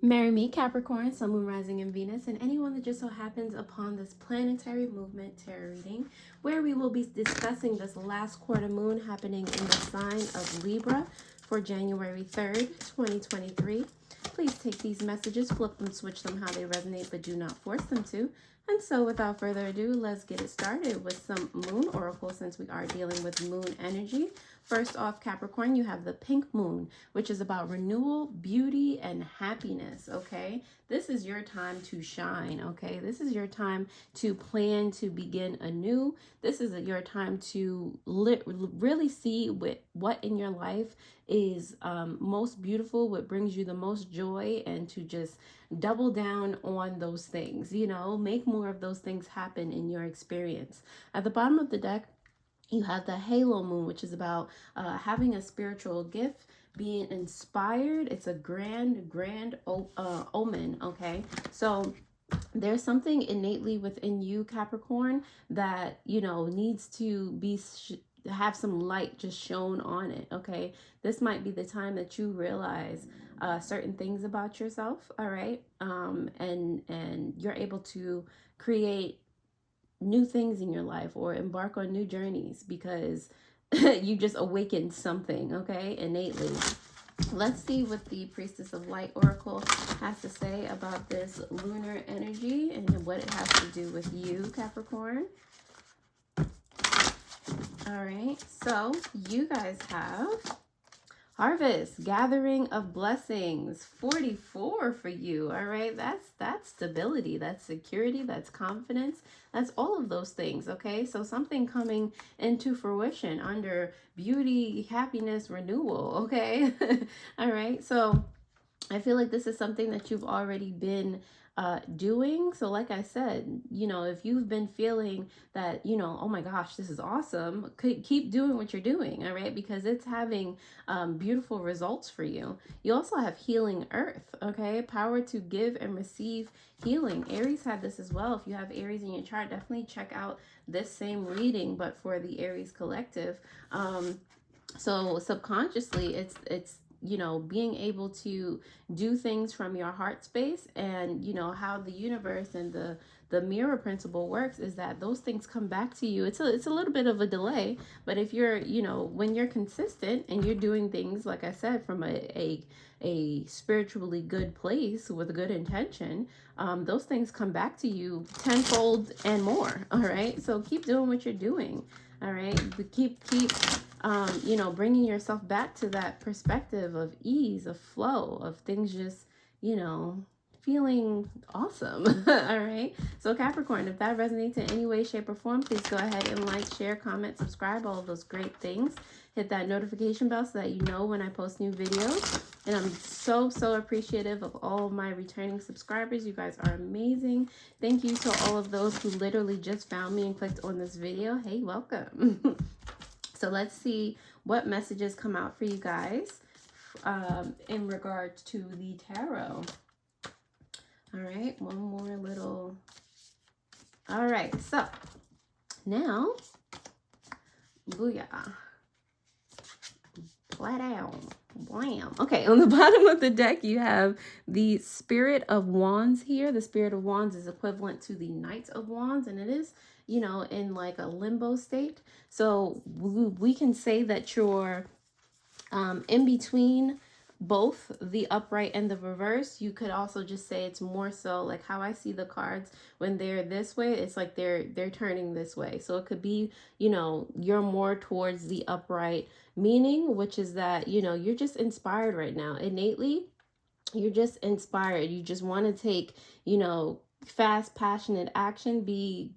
Marry me, Capricorn, Sun, Moon, Rising, and Venus, and anyone that just so happens upon this planetary movement tarot reading, where we will be discussing this last quarter moon happening in the sign of Libra for January 3rd, 2023. Please take these messages, flip them, switch them how they resonate, but do not force them to. And so without further ado, let's get it started with some moon oracle since we are dealing with moon energy. First off, Capricorn, you have the pink moon, which is about renewal, beauty, and happiness, okay? This is your time to shine, okay? This is your time to plan to begin anew. This is your time to really see what in your life is most beautiful, what brings you the most joy, and to just double down on those things, you know, make more of those things happen in your experience. At the bottom of the deck, you have the halo moon, which is about having a spiritual gift, being inspired. It's a grand omen, okay? So there's something innately within you, Capricorn, that, you know, needs to be have some light just shown on it, okay? This might be the time that you realize certain things about yourself, all right? And you're able to create new things in your life or embark on new journeys because you just awakened something, okay, innately. Let's see what the Priestess of Light Oracle has to say about this lunar energy and what it has to do with you, Capricorn. All right, so you guys have Harvest, gathering of blessings, 44 for you. All right, that's stability, that's security, that's confidence, that's all of those things. Okay, so something coming into fruition under beauty, happiness, renewal. Okay, all right. So I feel like this is something that you've already been doing. So like I said, you know, if you've been feeling that, you know, oh my gosh, this is awesome, keep doing what you're doing, all right? Because it's having beautiful results for you. You also have healing earth, okay? Power to give and receive healing. Aries had this as well. If you have Aries in your chart, definitely check out this same reading, but for the Aries collective. So subconsciously, it's you know, being able to do things from your heart space. And you know how the universe and the mirror principle works is that those things come back to you. It's a little bit of a delay, but if you're, you know, when you're consistent and you're doing things, like I said, from a spiritually good place with a good intention, those things come back to you tenfold and more. All right, so keep doing what you're doing. All right, keep you know, bringing yourself back to that perspective of ease, of flow, of things just, you know, feeling awesome. All right. So Capricorn, if that resonates in any way, shape, or form, please go ahead and like, share, comment, subscribe, all of those great things. Hit that notification bell so that you know when I post new videos. And I'm so appreciative of all of my returning subscribers. You guys are amazing. Thank you to all of those who literally just found me and clicked on this video. Hey, welcome. So let's see what messages come out for you guys in regards to the tarot. All right, one more little. All right, so now, booyah. Flat out. Blam. Okay, on the bottom of the deck, you have the Spirit of Wands here. The Spirit of Wands is equivalent to the Knight of Wands, and it is, you know, in like a limbo state. So we can say that you're in between both the upright and the reverse. You could also just say it's more so like how I see the cards when they're this way, it's like they're turning this way. So it could be, you know, you're more towards the upright meaning, which is that, you know, you're just inspired right now. Innately, you're just inspired. You just want to take, you know, fast, passionate action. Be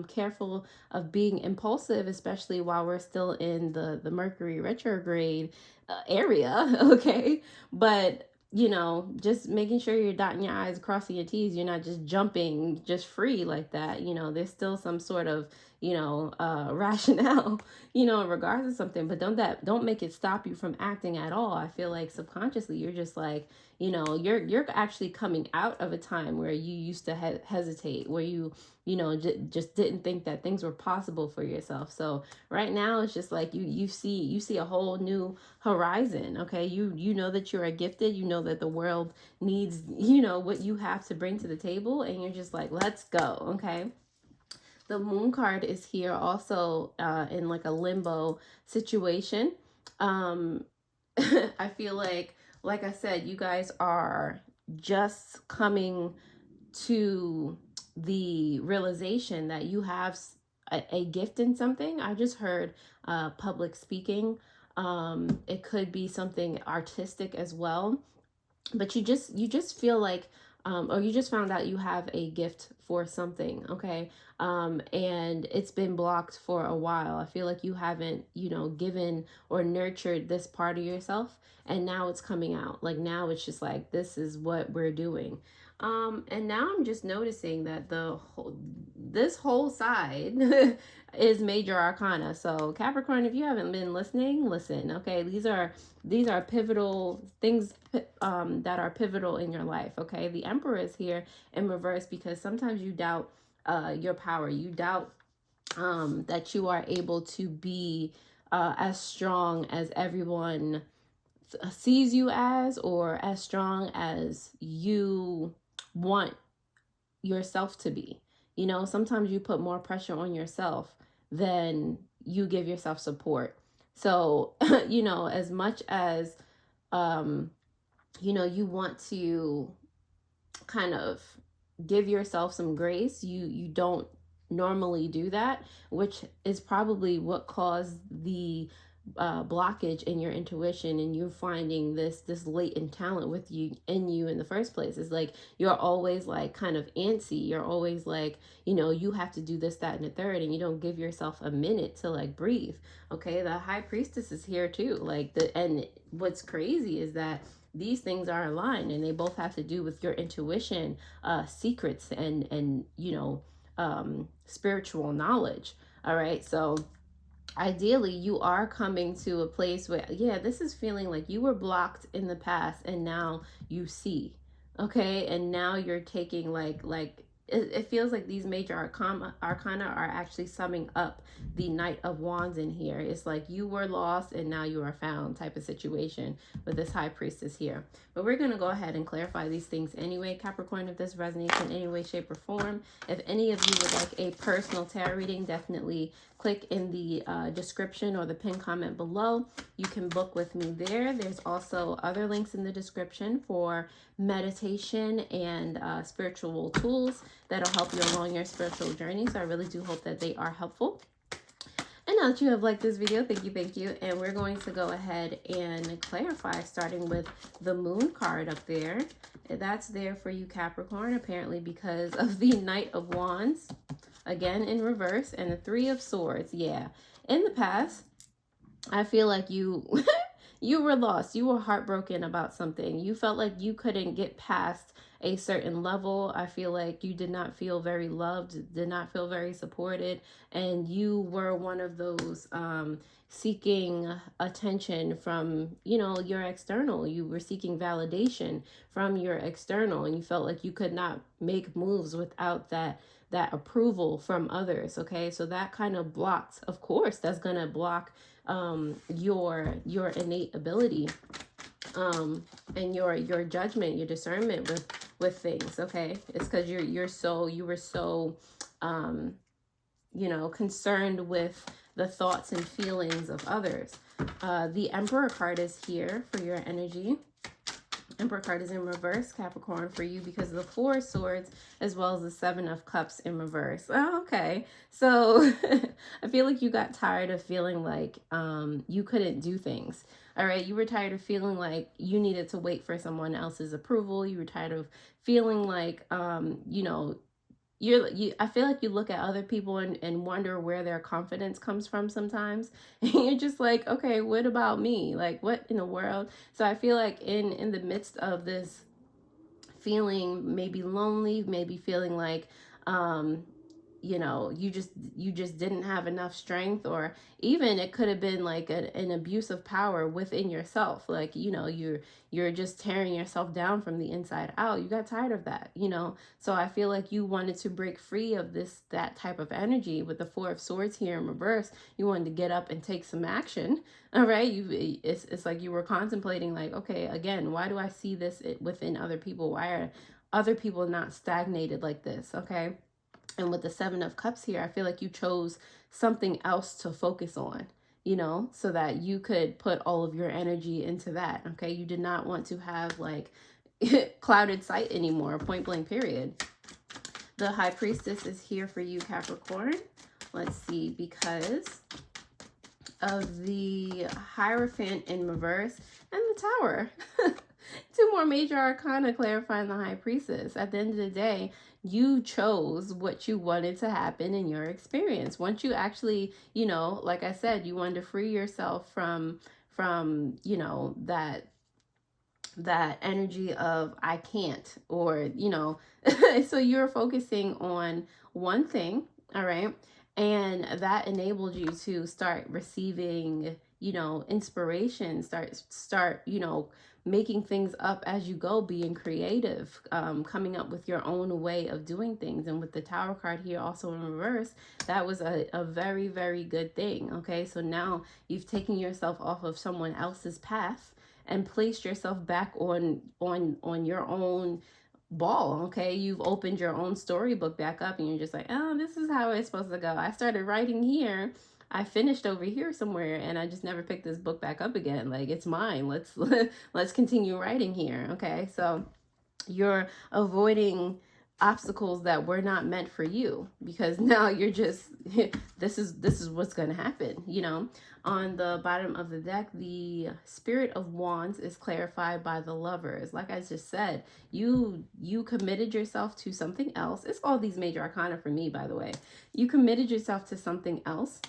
careful of being impulsive, especially while we're still in the Mercury retrograde area, okay? But you know, just making sure you're dotting your I's, crossing your T's. You're not just jumping just free like that. You know, there's still some sort of, rationale, in regards to something, but don't make it stop you from acting at all. I feel like subconsciously you're just like, you're actually coming out of a time where you used to hesitate, where you just didn't think that things were possible for yourself. So right now it's just like you see a whole new horizon. Okay, you know that you are gifted, you know that the world needs what you have to bring to the table, and you're just like, let's go. Okay, the moon card is here also in like a limbo situation. I feel like I said, you guys are just coming to the realization that you have a gift in something. I just heard public speaking. It could be something artistic as well, but you just feel like or you just found out you have a gift for something. Okay, and it's been blocked for a while. I feel like you haven't given or nurtured this part of yourself, and now it's coming out. Like now it's just like, this is what we're doing. And now I'm just noticing that this whole side is major arcana. So Capricorn, if you haven't been listening, listen. Okay, these are pivotal things that are pivotal in your life. Okay, the Emperor is here in reverse because sometimes you doubt your power. You doubt that you are able to be as strong as everyone sees you as, or as strong as you want yourself to be. Sometimes you put more pressure on yourself than you give yourself support. So, as much as, you want to kind of give yourself some grace, you don't normally do that, which is probably what caused the blockage in your intuition, and you finding this latent talent with you in the first place. Is like you're always like kind of antsy. You're always like, you have to do this, that, and the third, and you don't give yourself a minute to like breathe. Okay, the High Priestess is here too. And what's crazy is that these things are aligned, and they both have to do with your intuition, secrets, and spiritual knowledge. All right, so ideally you are coming to a place where, yeah, this is feeling like you were blocked in the past and now you see. Okay, and now you're taking it feels like these major arcana are actually summing up the Knight of Wands in here. It's like you were lost and now you are found type of situation with this High Priestess here. But we're going to go ahead and clarify these things anyway, Capricorn, if this resonates in any way, shape, or form. If any of you would like a personal tarot reading, definitely click in the description or the pinned comment below. You can book with me there. There's also other links in the description for meditation and spiritual tools that'll help you along your spiritual journey. So I really do hope that they are helpful. And now that you have liked this video, thank you. And we're going to go ahead and clarify, starting with the Moon card up there. That's there for you, Capricorn, apparently because of the Knight of Wands, again in reverse, and the Three of Swords. Yeah, in the past, I feel like you you were lost. You were heartbroken about something. You felt like you couldn't get past a certain level. I feel like you did not feel very loved, did not feel very supported, and you were one of those seeking attention from, your external. You were seeking validation from your external, and you felt like you could not make moves without that approval from others. Okay, so that kind of blocks, of course, that's gonna block your innate ability and your judgment, your discernment with things. Okay, it's because you were so concerned with the thoughts and feelings of others. The Emperor card is here for your energy. Emperor card is in reverse, Capricorn, for you because of the Four of Swords as well as the Seven of Cups in reverse. Oh, okay, so I feel like you got tired of feeling like you couldn't do things. All right, you were tired of feeling like you needed to wait for someone else's approval. You were tired of feeling like I feel like you look at other people and wonder where their confidence comes from sometimes. And you're just like, okay, what about me? Like, what in the world? So I feel like in the midst of this feeling maybe lonely, maybe feeling like you know, you just didn't have enough strength, or even it could have been like an abuse of power within yourself. Like, you know, you're just tearing yourself down from the inside out. You got tired of that, you know. So I feel like you wanted to break free of that type of energy. With the Four of Swords here in reverse, you wanted to get up and take some action. All right, it's like you were contemplating, like, okay, again, why do I see this within other people? Why are other people not stagnated like this? Okay. And with the Seven of Cups here, I feel like you chose something else to focus on, you know, so that you could put all of your energy into that. Okay. You did not want to have like clouded sight anymore, point blank period. The High Priestess is here for you, Capricorn. Let's see, because of the Hierophant in reverse and the Tower. Two more major arcana clarifying the High Priestess. At the end of the day, you chose what you wanted to happen in your experience. Once you actually, you know, like I said, you wanted to free yourself from you know, that energy of I can't, or, you know, so you're focusing on one thing, all right? And that enabled you to start receiving, you know, inspiration, start, you know, making things up as you go, being creative, coming up with your own way of doing things. And with the Tower card here also in reverse, that was a very, very good thing. Okay, so now you've taken yourself off of someone else's path and placed yourself back on your own ball. Okay, you've opened your own storybook back up, and you're just like, oh, this is how it's supposed to go. I started writing here, I finished over here somewhere, and I just never picked this book back up again. Like, it's mine. Let's continue writing here. Okay, so you're avoiding obstacles that were not meant for you, because now you're just this is what's going to happen, you know. On the bottom of the deck, the Spirit of Wands is clarified by the Lovers. Like I just said, you committed yourself to something else. It's all these major arcana for me, by the way. You committed yourself to something else,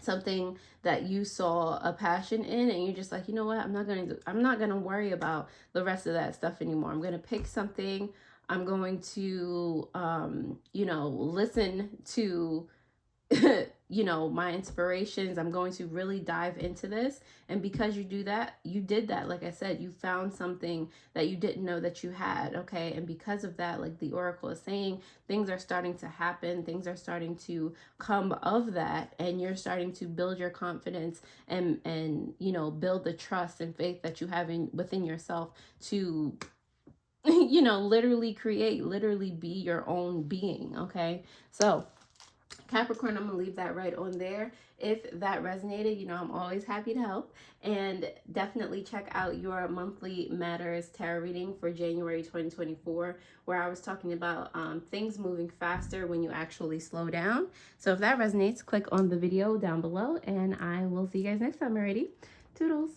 something that you saw a passion in, and you're just like, you know what, I'm not going to worry about the rest of that stuff anymore. I'm going to pick something. I'm going to you know, listen to you know, my inspirations. I'm going to really dive into this. And because you did that, like I said, you found something that you didn't know that you had. Okay, and because of that, like the Oracle is saying, things are starting to happen, things are starting to come of that, and you're starting to build your confidence and you know, build the trust and faith that you have within yourself to you know, literally create, literally be your own being. Okay, so Capricorn, I'm going to leave that right on there. If that resonated, you know, I'm always happy to help. And definitely check out your monthly Matters tarot reading for January 2024, where I was talking about things moving faster when you actually slow down. So if that resonates, click on the video down below, and I will see you guys next time. Alrighty, toodles.